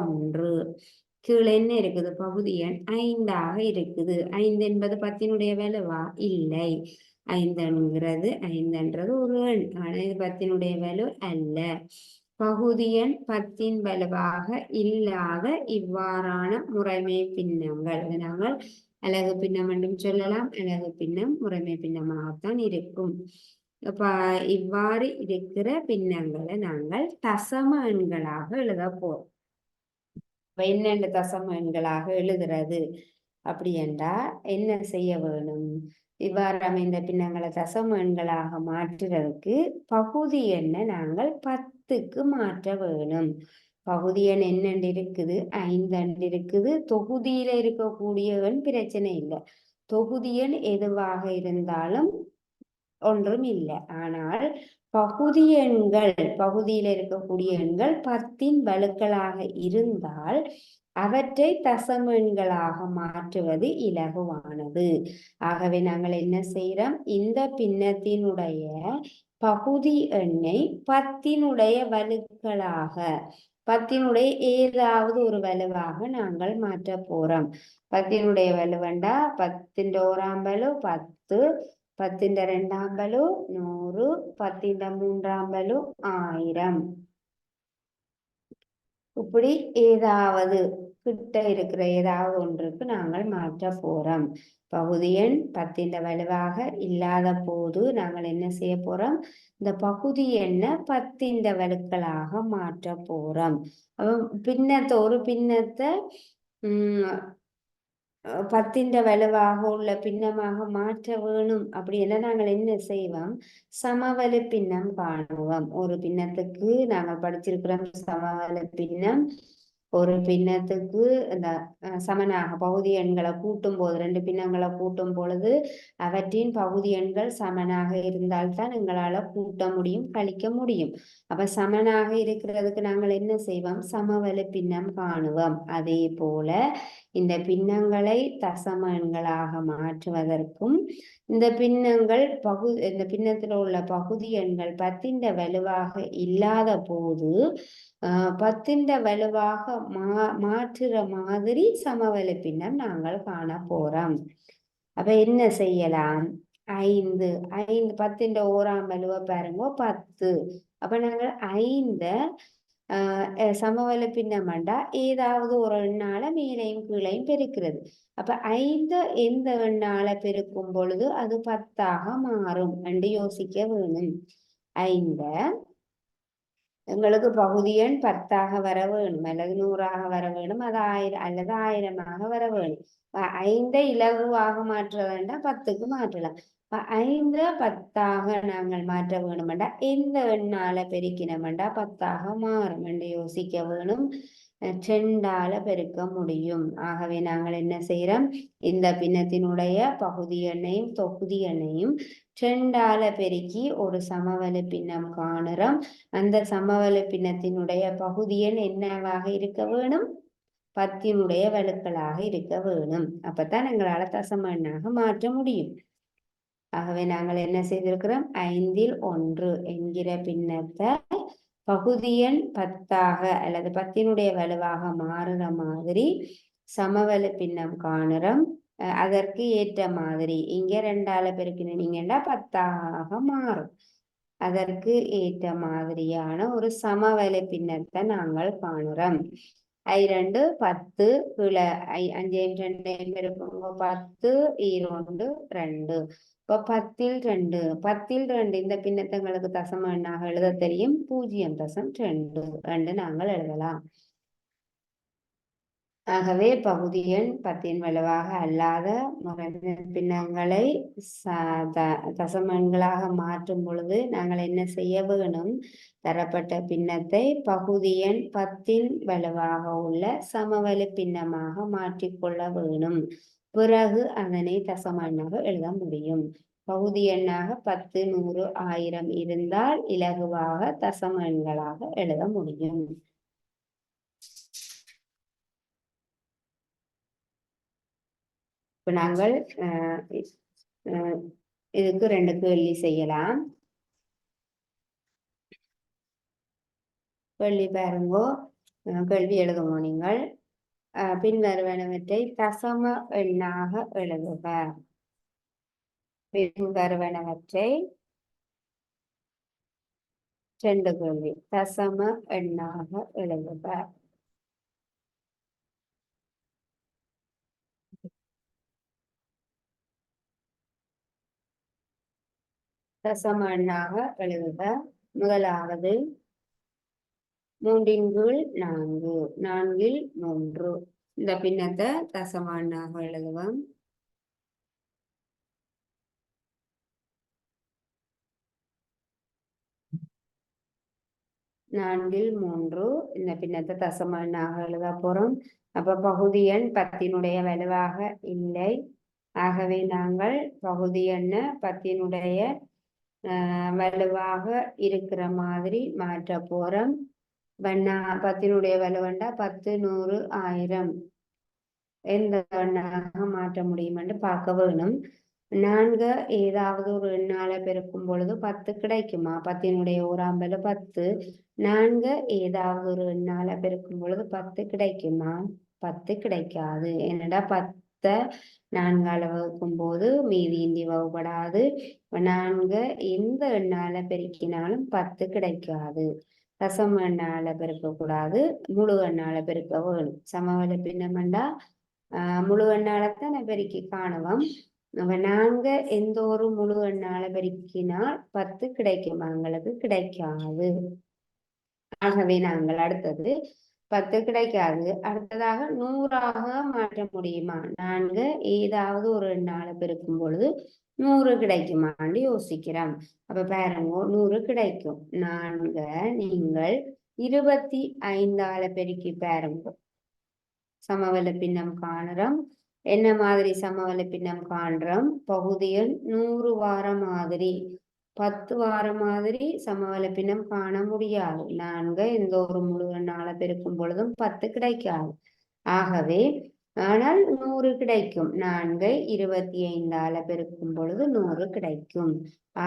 1. கீழே என்ன இருக்குது? பகுதி எண் 5ஆக இருக்குது. 5 என்பது 10 வலுவா? இல்லை. 5 என்கிறது ஒரு எண், ஆனால் இது 10 வலு அல்ல. பகுதியன் 10 வலுவாக இல்லாத இவ்வாறான முறைமை பின்னங்கள் நாங்கள் அலகு பின்னம் என்றும் சொல்லலாம். அலகு பின்னம் முறைமை பின்னமாகத்தான் இருக்கும். இவ்வாறு இருக்கிற பின்னங்களை நாங்கள் தசம எண்களாக எழுத போறோம். என்னென்ன தசம எண்களாக எழுதுறது அப்படி என்றால் என்ன செய்ய வேணும்? இவ்வாறு அமைந்த பின்னங்களை தசம எண்களாக மாற்றுறதுக்கு பகுதி எண்ணை நாங்கள் 10க்கு மாற்ற வேணும். பகுதி எண் என்னென்று இருக்குது? 5 இருக்குது. தொகுதியில இருக்கக்கூடிய எண் பிரச்சனை இல்லை. தொகுதி எண் எதுவாக இருந்தாலும் ஒன்றும் இல்லை. ஆனால் பகுதி எண்கள், பகுதியில் இருக்கக்கூடிய எண்கள் 10 வலுக்களாக இருந்தால் அவற்றை தசம எண்களாக மாற்றுவது இலகுவானது. ஆகவே நாங்கள் என்ன செய்யறோம்? இந்த பின்னத்தினுடைய பகுதி எண்ணை 10 வலுக்களாக, 10 ஏதாவது ஒரு வலுவாக நாங்கள் மாற்ற போறோம். 10 வலுவண்டா 10 ஓராம் வலு 10, 10 2ஆம் வலு 100, 10 3ஆம் வலு 1000. இப்படி ஏதாவது கிட்ட இருக்கிற ஏதாவது ஒன்றுக்கு நாங்கள் மாற்ற போறோம். பகுதி எண் 10 வலுவாக இல்லாத போது நாங்கள் என்ன செய்ய போறோம்? இந்த பகுதி எண்ணை 10 வலுக்களாக மாற்ற போறோம். பின்னத்தை, ஒரு பின்னத்தை 10 வலுவாக உள்ள பின்னமாக மாற்ற வேணும். அப்படின்னா நாங்கள் என்ன செய்வோம்? சமவலு பின்னம் காணுவோம். ஒரு பின்னத்துக்கு நாங்கள் படிச்சிருக்கிறோம் சமவலு பின்னம். ஒரு பின்னத்துக்கு இந்த சமனாக பகுதி எண்களை கூட்டும் போது, 2 பின்னங்களை கூட்டும் பொழுது அவற்றின் பகுதி எண்கள் சமனாக இருந்தால்தான் எங்களால் கூட்ட முடியும், கழிக்க முடியும். அப்ப சமனாக இருக்கிறதுக்கு நாங்கள் என்ன செய்வோம்? சமவலு பின்னம் காணுவோம். அதே போல இந்த பின்னங்களை தசம எண்களாக மாற்றுவதற்கும் இந்த பின்னங்கள் இந்த பின்னத்தில் உள்ள பகுதி எண்கள் 10 வலுவாக இல்லாத போது 10 வலுவாக மாற்றுற மாதிரி சமவெளி பின்னம் நாங்கள் காண போறோம். அப்ப என்ன செய்யலாம்? 5 10 ஓராம் வலுவை பாருங்க 10. அப்ப நாங்கள் 5 சமவெளி பின்னம்டா ஏதாவது ஒரு எண்ணால மேலையும் கீழையும் பெருக்கிறது. அப்ப 5 எந்த எண்ணால பெருக்கும் பொழுது அது 10ஆக மாறும் என்று யோசிக்க வேணும். 5 எங்களுக்கு பகுதி எண் 10ஆக வர வேணும், அல்லது 100ஆக வர வேணும், அது 1000 அல்லது 1000ஆக வர வேணும். 5 இலகுவாக மாற்ற வேண்டாம், 10க்கு மாற்றலாம். 5 10ஆக நாங்கள் மாற்ற வேணுமெண்டா எந்த எண்ணால பெருக்கினமெண்டா 10ஆக மாறும் என்று யோசிக்க வேணும். 2ஆல பெருக்க முடியும். ஆகவே நாங்கள் என்ன செய்யறோம்? இந்த பின்னத்தினுடைய பகுதி எண்ணையும் தொகுதி எண்ணையும் 2ஆல பெருக்கி ஒரு சமவெளி பின்னம் காணுறோம். அந்த சமவெளி பின்னத்தினுடைய பகுதி எண் என்னவாக இருக்க வேணும்? 10 வலுக்களாக இருக்க வேணும். அப்பத்தான் எங்களால தசம எண்ணாக மாற்ற முடியும். ஆகவே நாங்கள் என்ன செய்திருக்கிறோம்? 5ல் 1 என்கிற பின்னத்தை பகுதி எண் 10ஆக அல்லது 10 வலுவாக மாறுற மாதிரி சமவெளி பின்னம் காணுறோம். அதற்கு ஏற்ற மாதிரி இங்க 2ஆல பெருக்கினீங்கன்னா 10ஆக மாறும். அதற்கு ஏற்ற மாதிரியான ஒரு சமவெளி பின்னத்தை நாங்கள் காணுறோம். 2 10 கீழே 5 2 பெருக்குங்க 10 2 2. இப்போ 10ல் 2 10ல் 2 இந்த பின்னத்தங்களுக்கு தசம எண்ணாக எழுத தெரியும். 0.2 என்று நாங்கள் எழுதலாம். ஆகவே பகுதி எண் 10 வலுவாக அல்லாத பின்னங்களை தசம எண்களாக மாற்றும் பொழுது நாங்கள் என்ன செய்ய வேணும்? தரப்பட்ட பின்னத்தை பகுதி எண் 10 வலுவாக உள்ள சமவெளி பின்னமாக மாற்றிக்கொள்ள வேணும். பிறகு அதனை தசம எண்ணாக எழுத முடியும். பகுதி எண்ணாக 10, 100, 1000 இருந்தால் இலகுவாக தசம எண்களாக எழுத முடியும். இப்போ நாங்கள் இதுக்கு 2 கேள்வி செய்யலாம். கேள்வி பாருங்கோ, கேள்வி எழுதுங்க. நீங்கள் பின்வருவனவற்றை தசம எண்ணாக எழுதுக. பின்வருவனவற்றை 2 கேள்வி. தசம எண்ணாக எழுதுக. தசம எண்ணாக எழுதுக. முதலாவது 3/4, 4/3. இந்த பின்னத்தை தசம எண்ணாக எழுதுவோம். 4/3 இந்த பின்னத்தை தசம எண்ணாக எழுத போறோம். அப்ப பகுதி எண் 10னுடைய வலுவாக இல்லை. ஆகவே நாங்கள் பகுதி எண்ண 10னுடைய வலுவாக இருக்கிற மாதிரி மாற்ற போறோம். 10னுடைய வலுவண்டா 10, 100, 1000 எந்த எண்ணாக மாற்ற முடியும் என்று பார்க்க வேணும். 4 ஏதாவது ஒரு எண்ணால பெருக்கும் பொழுது 10 கிடைக்குமா? 10னுடைய 1/4 10. 4 ஏதாவது ஒரு எண்ணால பெருக்கும் பொழுது 10 கிடைக்குமா? 10 கிடைக்காது. என்னடா 10 4ஆல வகுக்கும் போது மீதியின்றி வகுப்படாது. 4 எந்த எண்ணால பெருக்கினாலும் 10 கிடைக்காது. தசம எண்ணால பெருக்கக்கூடாது, முழு எண்ணால பெருக்க வேணும். சமவெளி பின்னமெண்டா முழு எண்ணாலத்தான் பெருக்கி காணுவோம். 4 எந்த ஒரு முழு எண்ணால பெருக்கினால் 10 கிடைக்குமா? எங்களுக்கு கிடைக்காது. ஆகவே நாங்கள் அடுத்தது 10 கிடைக்காது. அடுத்ததாக 100ஆக மாற்ற முடியுமா? 4 ஏதாவது ஒரு எண்ணால பெருக்கும் பொழுது 100 கிடைக்குமான்னு யோசிக்கிறோம். அப்ப பாருங்க 100 கிடைக்கும். 4 நீங்கள் 25ஆல பெருக்கி பாருங்க. சமவெள பின்னம் காணுறோம். என்ன மாதிரி சமவெள பின்னம் காண்றோம்? பகுதியில் 100 வார மாதிரி 10 வார மாதிரி சமவெள பின்னம் காண முடியாது. 4 எந்த ஒரு முழு எண்ணால பெருக்கும் பொழுதும் 10 கிடைக்காது. ஆகவே ஆனால் 100 கிடைக்கும். 4 25ஆல பெருக்கும் பொழுது 100 கிடைக்கும்.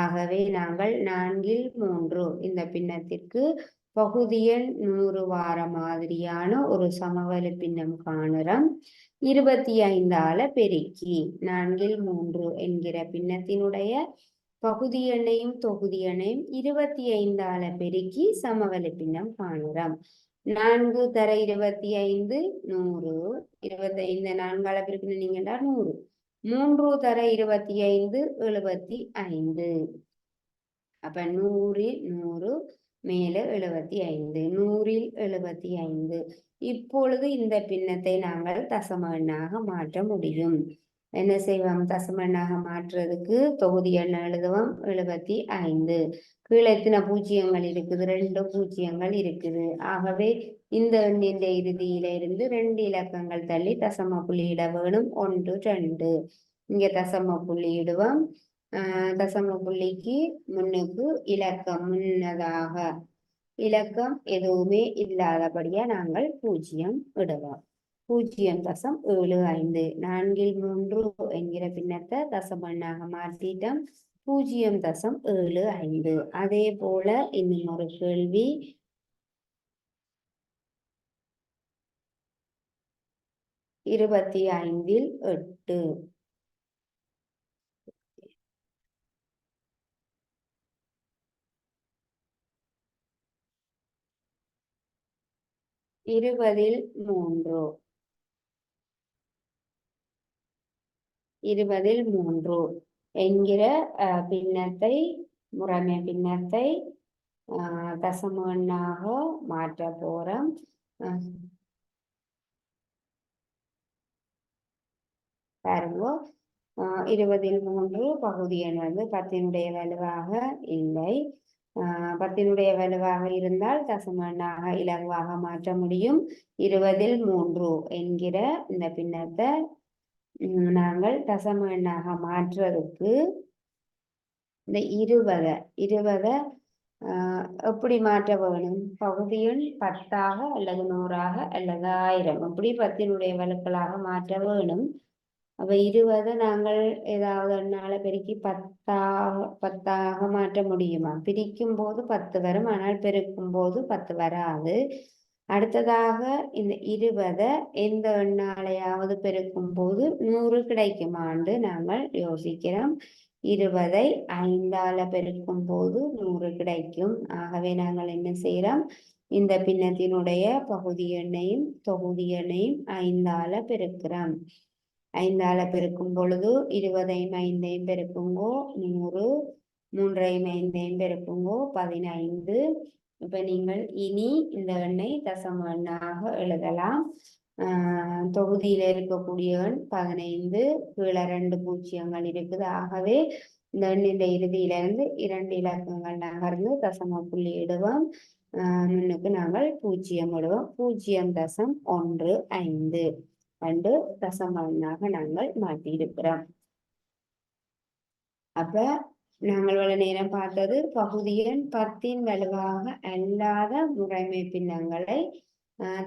ஆகவே நாங்கள் 4/3 இந்த பின்னத்திற்கு பகுதியில் 100 வார மாதிரியான ஒரு சமவெளி பின்னம் காணுறோம். 25ஆல பெருக்கி 4/3 என்கிற பின்னத்தினுடைய பகுதி எண்ணையும் தொகுதி எண்ணையும் 25ஆல பெருக்கி சமவெளி பின்னம் காணுறோம். 4 தர 25 100. 25 4ஆல பெருக்கினீங்கன்னா 100. 3 தர 25 75. அப்ப 100 மேல 75. 100 இப்பொழுது இந்த பின்னத்தை நாங்கள் தசம எண்ணாக மாற்ற முடியும். என்ன செய்வோம்? தசம எண்ணாக மாற்றுறதுக்கு தொகுதி எண்ண எழுதுவோம். 75. கீழே எத்தனை பூஜ்ஜியங்கள் இருக்குது? 2 பூஜ்ஜியங்கள் இருக்குது. ஆகவே இந்த எண்ணின் இறுதியில இருந்து 2 இலக்கங்கள் தள்ளி தசம புள்ளி இட வேணும். 1 2. இங்க தசம புள்ளி இடுவோம். தசம புள்ளிக்கு முன்னுக்கு இலக்கம் முன்னதாக இலக்கம் எதுவுமே இல்லாதபடியா நாங்கள் 0 இடுவோம். 0.75. 4/3 என்கிற பின்னத்தை தசம எண்ணாக மாற்றிட்டோம். 0.75. அதே போல இன்னும் ஒரு கேள்வி. 25/8. 20/3. 20/3 என்கிற பின்னத்தை முறைமை பின்னத்தை தசம எண்ணாக மாற்ற போறோம். பாருங்க 20/3 பகுதி எண் 10னுடைய வலுவாக இல்லை. 10னுடைய வலுவாக இருந்தால் தசம எண்ணாக இலகுவாக மாற்ற முடியும். 20/3 என்கிற இந்த பின்னத்தை நாங்கள் தசம எண்ணாக மாற்றுறதுக்கு இந்த 20 எப்படி மாற்ற வேணும்? பகுதியில் 10ஆக அல்லது 100ஆக அல்லது 1000 எப்படி 10னுடைய வலுக்களாக மாற்ற வேணும். அப்ப 20 நாங்கள் ஏதாவது எண்ணால பெருக்கி 10ஆக மாற்ற முடியுமா? பிரிக்கும் போது 10 வரும், ஆனால் பெருக்கும் போது 10 வராது. அடுத்ததாக இந்த 20 எந்த எண்ணாலையாவது பெருக்கும் போது 100 கிடைக்குமாண்டு நாங்கள் யோசிக்கிறோம். 20ஐ 5ஆல பெருக்கும் போது 100 கிடைக்கும். ஆகவே நாங்கள் என்ன செய்யறோம், இந்த பின்னத்தினுடைய பகுதி எண்ணையும் தொகுதி எண்ணையும் 5ஆல பெருக்கிறோம். 5ஆல பெருக்கும் பொழுது 20ஐயும் 5ஐயும் பெருக்குங்கோ 100, 3ஐயும் 5ஐயும் பெருக்குங்கோ 15. இப்ப நீங்கள் இனி இந்த எண்ணை தசம எண்ணாக எழுதலாம். தொகுதியில இருக்கக்கூடிய எண் 15, கீழே 2 பூஜ்ஜியங்கள் இருக்குது. ஆகவே இந்த எண்ணின் இறுதியிலிருந்து 2 இலக்கங்கள் நகர்ந்து தசம புள்ளி இடுவோம். முன்னுக்கு நாங்கள் 0 இடுவோம். 0.15 2 தசம எண்ணாக நாங்கள் மாற்றி இருக்கிறோம். அப்ப நாங்கள் இவ்வளவு நேரம் பார்த்தது பகுதி எண் 10 வலுவாக அல்லாத முறைமை பின்னங்களை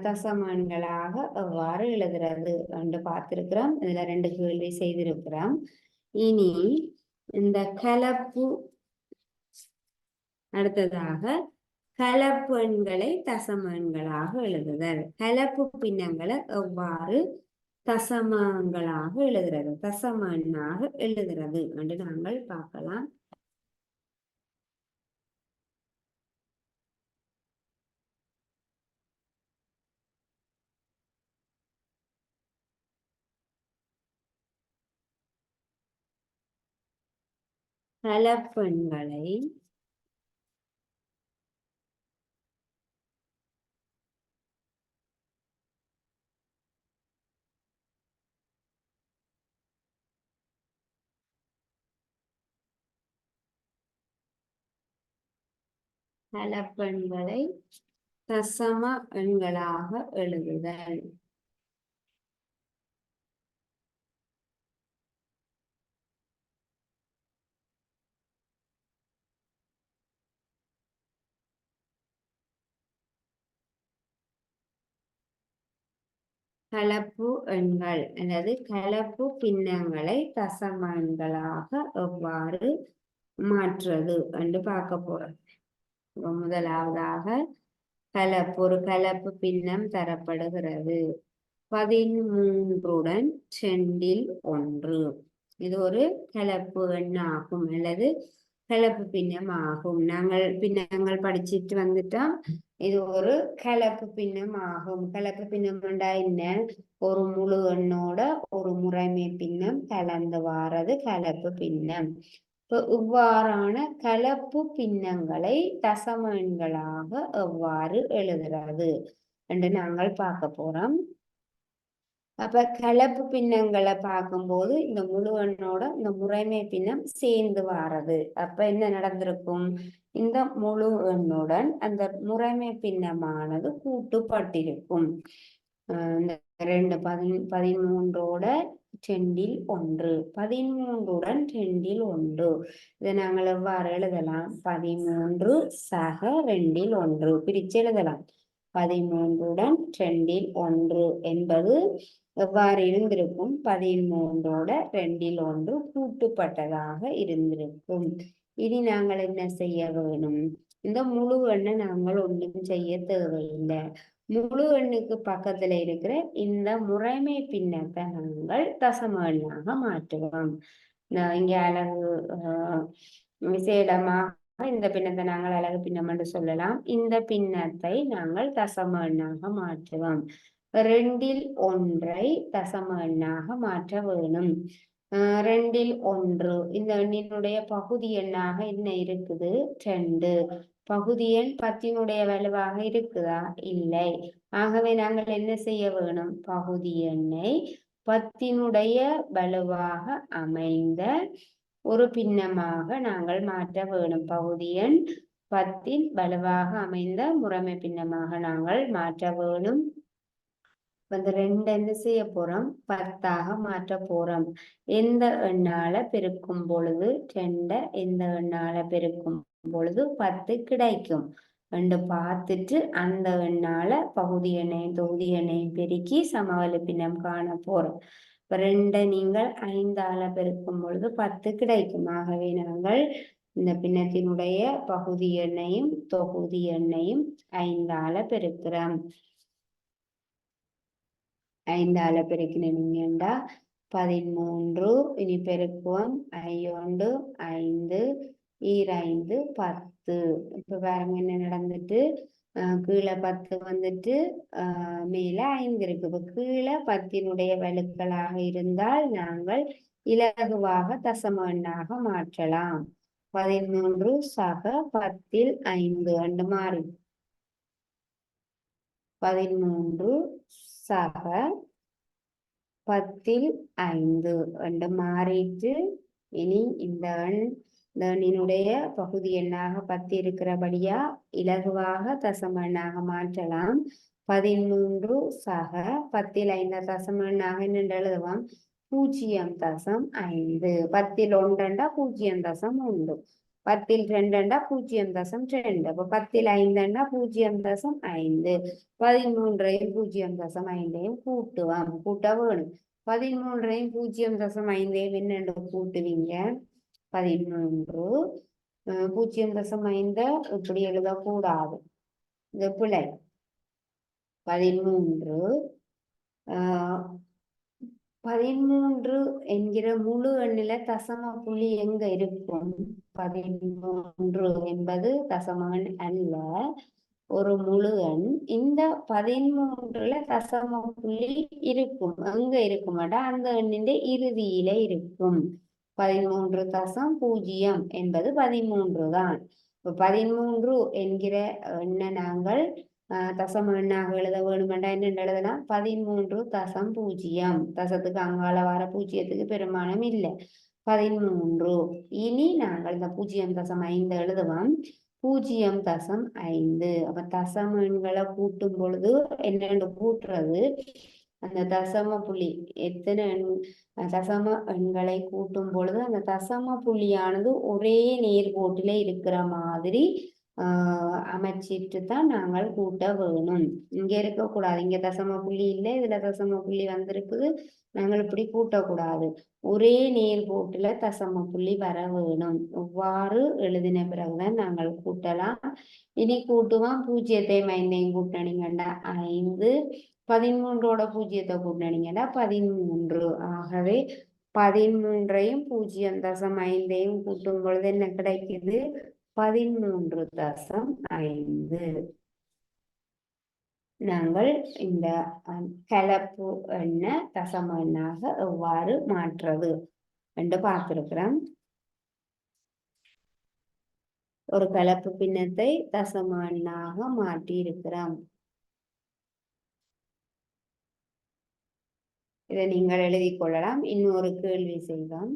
தசம எண்களாக எவ்வாறு எழுதுறது என்று பார்த்திருக்கிறோம். இதுல 2 கேள்வி செய்திருக்கிறோம். இனி இந்த கலப்பு, அடுத்ததாக கலப்பு எண்களை தசம எண்களாக எழுதுதல். கலப்பு பின்னங்களை எவ்வாறு தசமங்களாக எழுதுறது, தசம எண்ணாக எழுதுறது என்று நாங்கள் பார்க்கலாம். கலப்பெண்களை தசம எண்களாக எழுதுதல். கலப்பு எண்கள் அல்லது கலப்பு பின்னங்களை தசம எண்களாக எவ்வாறு மாற்றுறது என்று பார்க்க போறோம். முதலாவதாக ஒரு கலப்பு பின்னம் தரப்படுகிறது 13 2 1. இது ஒரு கலப்பு எண் ஆகும் அல்லது கலப்பு பின்னம் ஆகும். நாங்கள் பின்னங்கள் படிச்சுட்டு வந்துட்டோம். இது ஒரு கலப்பு பின்னம் ஆகும். கலப்பு பின்னம் என்ன, ஒரு முழு எண்ணோட ஒரு முறைமை பின்னம் கலந்து வாரது கலப்பு பின்னம். இப்போ இவ்வாறான கலப்பு பின்னங்களை தசம எண்களாக எவ்வாறு எழுதுறது என்று நாங்கள் பார்க்க போறோம். அப்ப கலப்பு பின்னங்களை பார்க்கும்போது இந்த முழு எண்ணோட இந்த முறைமை பின்னம் சேர்ந்து வாரது. அப்ப என்ன நடந்திருக்கும், இந்த முழு எண்ணுடன் அந்த முறைமை பின்னமானது கூட்டுப்பட்டிருக்கும். இந்த 13ஓட 2 1, 13உடன் 2 1. இதை நாங்கள் எவ்வாறு எழுதலாம், 13 சக 2 1 பிரிச்சு எழுதலாம். 13உடன் 2 1 என்பது எவ்வாறு இருந்திருக்கும், 13ஓட 2 1 கூட்டுப்பட்டதாக இருந்திருக்கும். இனி நாங்கள் என்ன செய்ய வேணும், இந்த முழு எண்ணை நாங்கள் ஒன்றும் செய்ய தேவையில்லை. முழு எண்ணுக்கு பக்கத்துல இருக்கிற இந்த முறைமை பின்னத்தை நாங்கள் தசம எண்ணாக மாற்றுவோம். இங்க அழகு விசேடமாக இந்த பின்னத்தை நாங்கள் அழகு பின்னம் என்று சொல்லலாம். இந்த பின்னத்தை நாங்கள் தசம எண்ணாக மாற்றுவோம். 2 1 தசம எண்ணாக மாற்ற வேணும். 2 1 இந்த எண்ணினுடைய பகுதி எண்ணாக என்ன இருக்குது, 2. பகுதி எண் 10 வலுவாக இருக்குதா, இல்லை. ஆகவே நாங்கள் என்ன செய்ய வேணும், பகுதி எண்ணை 10 வலுவாக அமைந்த ஒரு பின்னமாக நாங்கள் மாற்ற வேணும். பகுதி எண் 10 வலுவாக அமைந்த முறைமை பின்னமாக நாங்கள் மாற்ற வேணும். வந்து 2 என்ன செய்ய போறோம், 10ஆக மாற்ற போறோம். எந்த எண்ணால பெருக்கும் பொழுது 2 எந்த எண்ணால பெருக்கும் பொழுது 10 கிடைக்கும் என்று பார்த்துட்டு அந்த எண்ணால பகுதி எண்ணையும் தொகுதி எண்ணையும் பெருக்கி சமவெளி பின்னம் காண போறோம். 2 நீங்கள் 5ஆல பெருக்கும் பொழுது 10 கிடைக்கும். ஆகவே நாங்கள் இந்த பின்னத்தினுடைய பகுதி எண்ணையும் தொகுதி எண்ணையும் 5ஆல பெருக்கிறோம். 5ஆல பெருக்கினீங்கண்டா 13 இனி பெருக்குவோம் 5 5 ஈரைந்து 10. இப்ப பாருங்க என்ன நடந்துட்டு கீழே 10 வந்துட்டு மேல 5 இருக்கு. இப்ப கீழே 10 வலுக்களாக இருந்தால் நாங்கள் இலகுவாக தசம எண்ணாக மாற்றலாம். 13 சக 10 5 என்று மாறி 13 சக 10 5 என்று மாறிட்டு இனி இந்த எண்ணினுடைய பகுதி எண்ணாக 10 இருக்கிறபடியா இலகுவாக தசம எண்ணாக மாற்றலாம். 13 சக 10 5 தசம எண்ணாக என்ன எழுதுவோம் 0.5. 10 1 0.1, 10 2 0.2. அப்ப 10 5 0.5. 13 0.5 கூட்டுவோம். கூட்ட வேணும். 13 0.5 என்னென்று கூட்டுவீங்க 13 0.5 இப்படி எழுதக்கூடாது. இது பிழை. 13 என்கிற முழு எண்ணில தசம புள்ளி எங்க இருக்கும்? 13 என்பது தசம எண் அல்ல, ஒரு முழு எண். இந்த 13ல தசம புள்ளி இருக்கும். எங்க இருக்குமாட்டா அந்த எண்ணின் இறுதியில இருக்கும். 13.0 என்பது 13 தான். 13 என்கிற எண்ணை நாங்கள் தசம எண்ணாக எழுத வேணுமெண்டா என்ன எழுதலாம் 13.0. தசத்துக்கு அங்கால வர பூஜ்ஜியத்துக்கு பெருமானம் இல்லை 13. இனி நாங்கள் இந்த 0.5 எழுதுவோம் 0.5. அப்ப தசம எண்களை கூட்டும் பொழுது என்னென்று கூட்டுறது அந்த தசம புள்ளி எத்தனை தசம எண்களை கூட்டும் பொழுது அந்த தசம புள்ளியானது ஒரே நேர்கோட்டில இருக்கிற மாதிரி அமைச்சிட்டு தான் நாங்கள் கூட்ட வேணும். இங்க இருக்கக்கூடாது, இங்க தசம புள்ளி இல்லை, இதுல தசம புள்ளி வந்திருக்குது, நாங்கள் இப்படி கூட்டக்கூடாது. ஒரே நேர்கோட்டுல தசம புள்ளி வர வேணும். இவ்வாறு எழுதின பிறகுதான் நாங்கள் கூட்டலாம். இனி கூட்டுவோம் 0 5 கூட்டினீங்கன்னா 5, 13ஓட 0 கூட்டினீங்கன்னா 13. ஆகவே 13ஐயும் 0.5ஐயும் கூட்டும் பொழுது என்ன கிடைக்குது 13.5. நாங்கள் இந்த கலப்பு எண்ணை தசம எண்ணாக எவ்வாறு மாற்றுறது என்று பார்த்திருக்கிறோம். ஒரு கலப்பு பின்னத்தை தசம எண்ணாக மாற்றி இருக்கிறோம். இதை நீங்கள் எழுதி கொள்ளலாம். இன்னொரு கேள்வி செய்வோம்.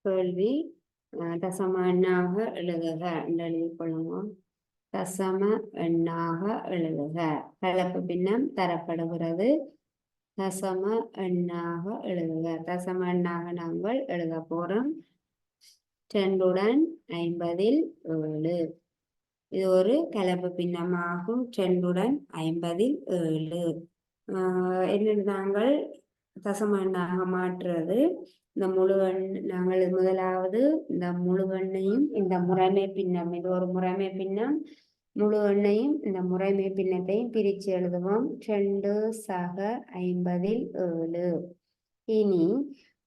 கேள்வி தசம எண்ணாக எழுதுக என்று எழுதிக் கொள்ளுவோம். தசம எண்ணாக எழுதுக. கலப்பு பின்னம் தரப்படுகிறது. தசம எண்ணாக எழுதுக. தசம எண்ணாக நாங்கள் எழுத போறோம் 2 50 7. இது ஒரு கலப்பு பின்னமாகும். 2 50 7. என்னென்னு நாங்கள் தசம எண்ணாக மாற்றுறது இந்த முழு எண். நாங்கள் முதலாவது இந்த முழு எண்ணையும் இந்த முறைமை பின்னம், இது ஒரு முறைமை பின்னம், முழு எண்ணையும் இந்த முறைமை பின்னத்தையும் பிரித்து எழுதுவோம் 2 சக 50 7. இனி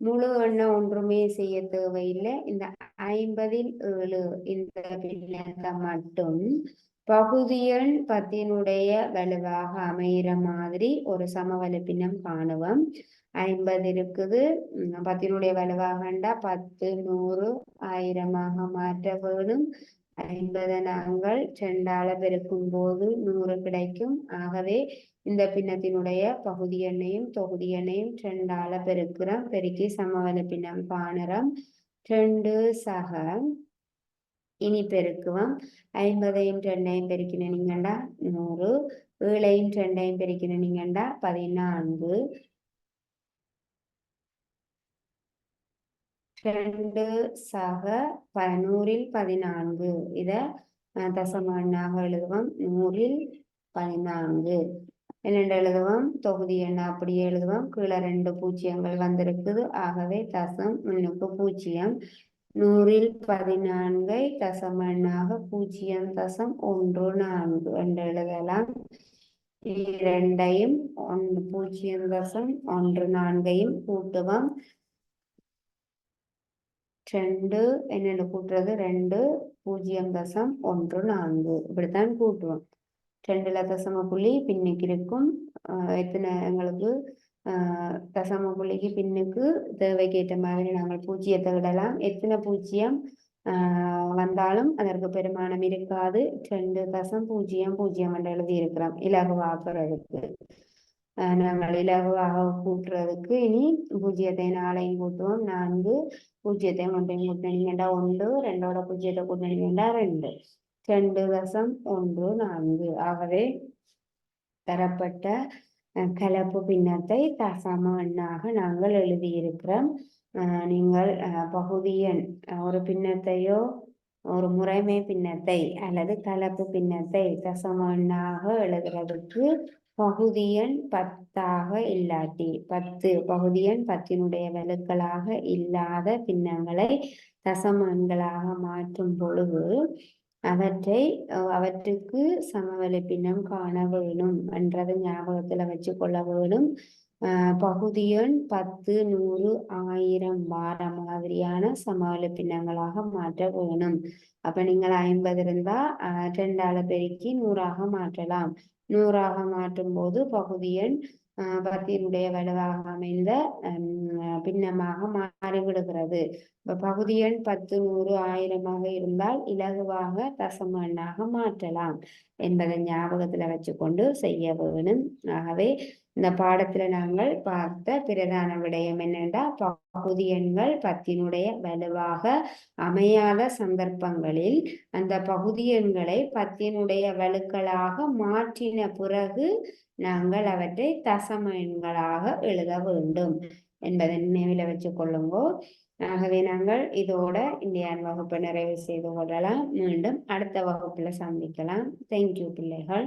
முழு எண்ணை ஒன்றுமே செய்ய தேவையில்லை. இந்த 50 7 இந்த பின்னத்தை மட்டும் பகுதி எண் 10 வலுவாக அமைகிற மாதிரி ஒரு சமவலு பின்னம் காணுவோம். 50 இருக்குது, 10 வலுவாகண்டா 10 100 1000 மாற்ற வேணும். 50 நாங்கள் 2ஆல் பெருக்கும் போது 100 கிடைக்கும். ஆகவே இந்த பின்னத்தினுடைய பகுதி எண்ணையும் தொகுதி எண்ணையும் 2ஆல் பெருக்கிறோம். பெருக்கி சமவலு பின்னம் காணுறோம் 2 சக. இனி பெருக்குவோம் 50ஐயும் 2ஐயும் பெருக்கினீங்கண்டா 100, 7ஐயும் 2ஐயும் பெருக்கினீங்கண்டா 14, 2 சக 100ல் 14. இத தசம எண்ணாக எழுதுவோம். 100ல் 14 என்னென்று எழுதுவோம். தொகுதி எண்ண அப்படியே எழுதுவோம். கீழே 2 பூஜ்ஜியங்கள் வந்திருக்குது. ஆகவே தசம் முன்னுக்கு 0. 100ல் 14 தசம எண்ணாக 0.14 என்று எழுதலாம். இரண்டையும் 0.14 கூட்டுவோம். 2 என்னென்னு கூட்டுறது 2 0.14 இப்படித்தான் கூட்டுவோம். 2ல தசம புள்ளி பின்னுக்கு இருக்கும். எத்தனை எங்களுக்கு தசம புள்ளிக்கு பின்னுக்கு தேவைக்கேற்ற மாதிரி நாங்கள் பூஜ்ஜியத்தை விடலாம். எத்தனை பூஜ்ஜியம் வந்தாலும் அதற்கு பெருமானம் இருக்காது. 2.00 என்று எழுதி இருக்கிறோம் இலகுவாக்குறதுக்கு. நாங்கள் இலகுவாக கூட்டுறதுக்கு இனி பூஜ்ஜியத்தை 4ஐயும் கூட்டுவோம். 4 பூஜ்ஜியத்தை 1ஐயும் கூட்டினீங்கன்னா 1, 2ஓட பூஜ்ஜியத்தை கூட்டினீங்கன்னா 2. 2.14. ஆகவே தரப்பட்ட கலப்பு பின்னத்தை தசம எண்ணாக நாங்கள் எழுதியிருக்கிறோம். நீங்கள் பகுதி எண் ஒரு பின்னத்தையோ ஒரு முறைமை பின்னத்தை அல்லது கலப்பு பின்னத்தை தசம எண்ணாக எழுதுறதுக்கு பகுதி எண் 10ஆக இல்லாட்டி 10 பகுதி எண் 10னுடைய வலுக்களாக இல்லாத பின்னங்களை தசம எண்களாக மாற்றும் பொழுது அவற்றுக்கு சமவெளி பின்னம் காண வேணும் என்றதை ஞாபகத்துல வச்சு கொள்ள வேணும். பகுதி எண் 10, 100, 1000 வார மாதிரியான சமவெளி பின்னங்களாக மாற்ற வேணும். அப்ப நீங்கள் 50 இருந்தா 2ஆல பெருக்கி 100ஆக மாற்றலாம். 100ஆக மாற்றும் போது பகுதி எண் 10னுடைய வலுவாக அமைந்த பின்னமாக மாறிவிடுகிறது. பகுதி எண் 10, 100, 1000ஆக இருந்தால் இலகுவாக தசம எண்ணாக மாற்றலாம் என்பதை ஞாபகத்துல வச்சுக்கொண்டு செய்ய வேணும். ஆகவே இந்த பாடத்துல நாங்கள் பார்த்த பிரதான விடயம் என்னென்றா பகுதி எண்கள் 10னுடைய வலுவாக அமையாத சந்தர்ப்பங்களில் அந்த பகுதி எண்களை 10னுடைய வலுக்களாக மாற்றின பிறகு நாங்கள் அவற்றை தசம எண்களாக எழுத வேண்டும் என்பதை நினைவில் வச்சு கொள்ளுங்கோ. ஆகவே நாங்கள் இதோட இன்றைய வகுப்பை நிறைவு செய்து கொள்ளலாம். மீண்டும் அடுத்த வகுப்புல சந்திக்கலாம். தேங்க்யூ பிள்ளைகள்.